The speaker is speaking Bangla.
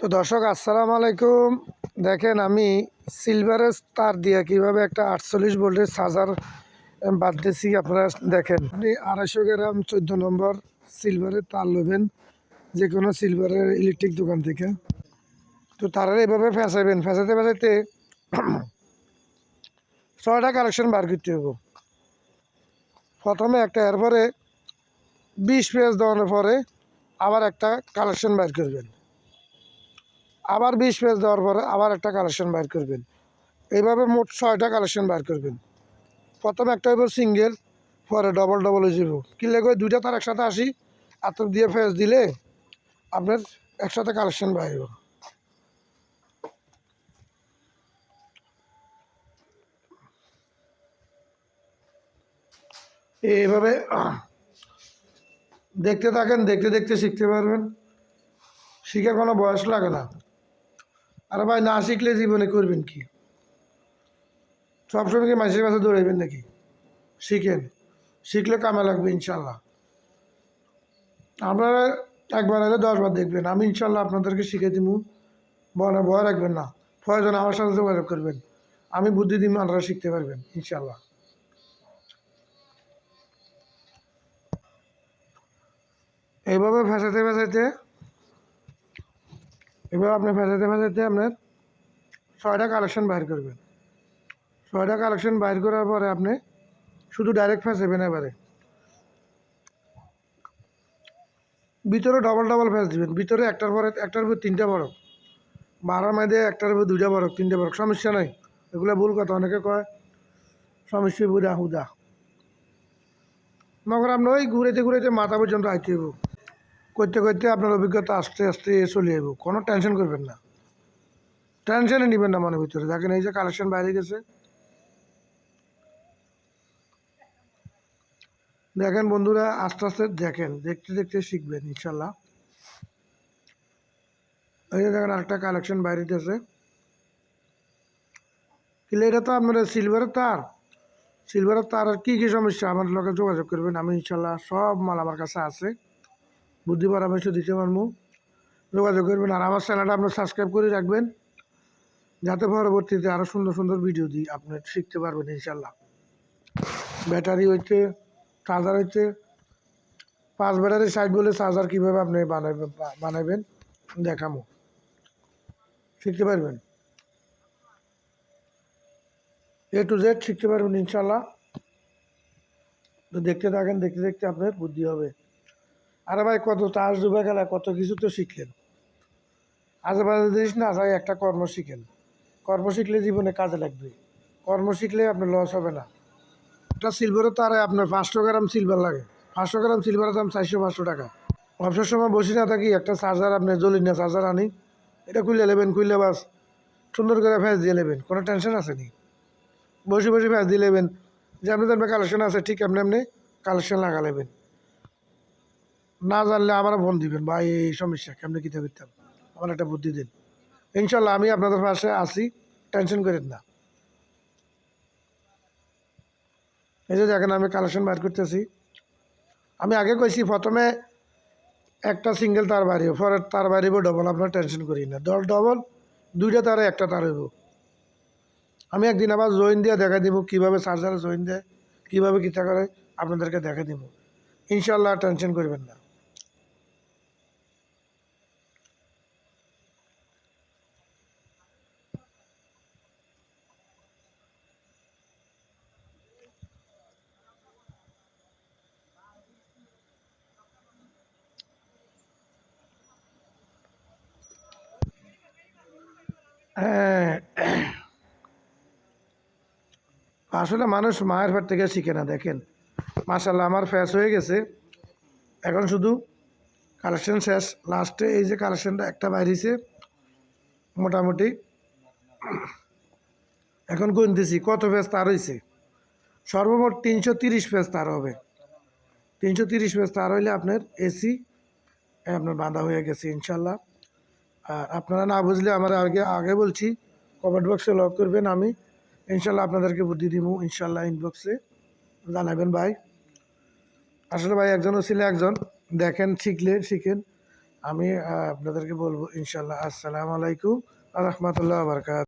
তো দর্শক আসসালামু আলাইকুম। দেখেন আমি সিলভারের তার দিয়ে কিভাবে একটা 48 ভোল্টের চার্জার বাঁধতেছি। আপনারা দেখেন, আপনি 250 গ্রাম 14 নম্বর সিলভারের তার নেবেন যে কোনো সিলভারের ইলেকট্রিক দোকান থেকে। তো তারা এভাবে ফেঁসাবেন, ফেঁসাতে ফেঁসাতে 6টা কানেকশন বার করতে হবে। প্রথমে একটা, এরপরে 20 পেজ দেওয়ানোর পরে আবার একটা কালেকশন বার করবেন, আবার 20 পেজ দেওয়ার পরে আবার একটা কালেকশন বার করবেন। এইভাবে মোট 6টা কালেকশন বার করবেন। প্রথমে একটা হইব সিঙ্গেল, পরে ডবল ডবল হয়ে যাব। কি লেগে দুইটা তার একসাথে আসি, এত দিয়ে ফেস দিলে আপনার একসাথে কালেকশন বাইব। এইভাবে দেখতে থাকেন, দেখতে দেখতে শিখতে পারবেন। শিখে কোনো বয়স লাগে না। আর ভাই না শিখলে জীবনে করবেন কি? সবসময় কি মাসের মাসে দৌড়াইবেন নাকি? শিখেন, শিখলে কামে লাগবে ইনশাল্লাহ। আপনারা একবার হলে 10 বার দেখবেন। আমি ইনশাল্লাহ আপনাদেরকে শিখে দিব। ভয় রাখবেন না, প্রয়োজন আমার সাথে যোগাযোগ করবেন। আমি বুদ্ধি দিব, আপনারা শিখতে পারবেন ইনশাল্লাহ। এইভাবে ফেঁসাতে ফেঁসাতে এভাবে আপনি ফেঁসাতে ফেঁসাতে আপনার 6টা কালেকশন বাইর করবেন। 6টা কালেকশন বাইর করার পরে আপনি শুধু ডাইরেক্ট ফেঁসাবেন। এবারে ভিতরে ডবল ডবল ফেঁস দিবেন। ভিতরে একটার পরে 3টা বড়, 12 মাইদে একটার উপর 2টা বড়, 3টে বড়, সমস্যা নাই। এগুলো ভুল কথা, অনেকে কয় সমস্যা বুড়া হুদা। মগর আপনি ওই ঘুরেতে ঘুরেতে মাথা পর্যন্ত আইতে হইব। করতে করতে আপনার অভিজ্ঞতা আস্তে আস্তে চলে যাবো। কোনো টেনশন করবেন না, টেনশনে নেবেন না মনের ভিতরে। দেখেন এই যে কালেকশন বাইরে গেছে, দেখেন বন্ধুরা, আস্তে আস্তে দেখেন, দেখতে দেখতে শিখবেন ইনশাল্লাহ। এই যে দেখেন আরেকটা কালেকশন বাইরে গেছে। কিন্তু এটা তো আপনার সিলভারের তার আর কী কী সমস্যা আমার লোকে যোগাযোগ করবেন। আমি ইনশাল্লাহ সব মাল আমার কাছে আছে, বুদ্ধি পরামর্শ দিতে পারবো। যোগাযোগ করবেন। আর আমার চ্যানেলটা আপনার সাবস্ক্রাইব করে রাখবেন, যাতে পরবর্তীতে আরও সুন্দর সুন্দর ভিডিও দিই, আপনি শিখতে পারবেন ইনশাল্লাহ। ব্যাটারি হচ্ছে, চার্জার হচ্ছে 5 ব্যাটারি 60 বলে চার্জার কীভাবে আপনি বানাবেন দেখামো, শিখতে পারবেন। A to Z শিখতে পারবেন ইনশাল্লাহ। তো দেখতে থাকেন, দেখতে দেখতে আপনার বুদ্ধি হবে। আরে ভাই কত চার্জ ডুবে গেলে কত কিছু তো শিখলেন। আশেপাশে জিনিস না চাই, একটা কর্ম শিখেন। কর্ম শিখলে জীবনে কাজে লাগবে। কর্ম শিখলে আপনার লস হবে না। একটা সিলভারের তারে আপনার 500 গ্রাম সিলভার লাগে। 500 গ্রাম সিলভারের দাম 400-500 টাকা। অবসর সময় বসে না থাকি, একটা চার্জার আপনি জলিনা চার্জার আনি, এটা খুলে নেবেন। খুললে বাস সুন্দর করে ফ্যাস দিয়ে নেবেন, কোনো টেনশন আছে নি। বসে বসে ফ্যাস দিয়ে নেবেন। যে আপনি জানবেন কালেকশন আছে, ঠিক আপনি আপনি কালেকশন লাগা নেবেন। না জানলে আমার ফোন দিবেন, ভাই এই সমস্যা কেমনি কী করতাম, আমার একটা বুদ্ধি দিন। ইনশাল্লাহ আমি আপনাদের পাশে আছি, টেনশন করেন না। এই যে দেখেন আমি কালেকশন বার করতেছি। আমি আগে কইছি প্রথমে একটা সিঙ্গেল তার বাড়িব, পরে তার বাড়িব ডবল। আপনার টেনশন করি না, ডবল 2টা তারে একটা তার হইব। আমি একদিন আবার জয়েন দিয়ে দেখা দিব কীভাবে চার্জারে জয়েন দেয়, কীভাবে কীটা করে আপনাদেরকে দেখা দিব ইনশাল্লাহ। টেনশন করবেন না। হ্যাঁ, আসলে মানুষ মায়ের পেট থেকে শিখে না। দেখেন মাশাল্লাহ আমার ফ্যাস হয়ে গেছে, এখন শুধু কালেকশন শেষ। লাস্টে এই যে কালেকশনটা একটা বাইরেছে মোটামুটি। এখন গুনতেছি কত পেজ তার হয়েছে। সর্বমোট 330 পেজ তার হবে। 330 পেজ তার হইলে আপনার এসি আপনার বাঁধা হয়ে গেছে ইনশাল্লাহ। আর আপনারা না বুঝলে আমার আগে আগে বলছি, কমেন্ট বক্সে লক করবেন। আমি ইনশাল্লাহ আপনাদেরকে বুদ্ধি দিব ইনশাল্লাহ। ইনবক্সে জানাবেন ভাই। আসলে ভাই একজন ছিল একজন, দেখেন শিখলে শিখেন। আমি আপনাদেরকে বলবো ইনশাল্লাহ। আসসালামু আলাইকুম ওয়া রাহমাতুল্লাহি ওয়া বারাকাতুহু।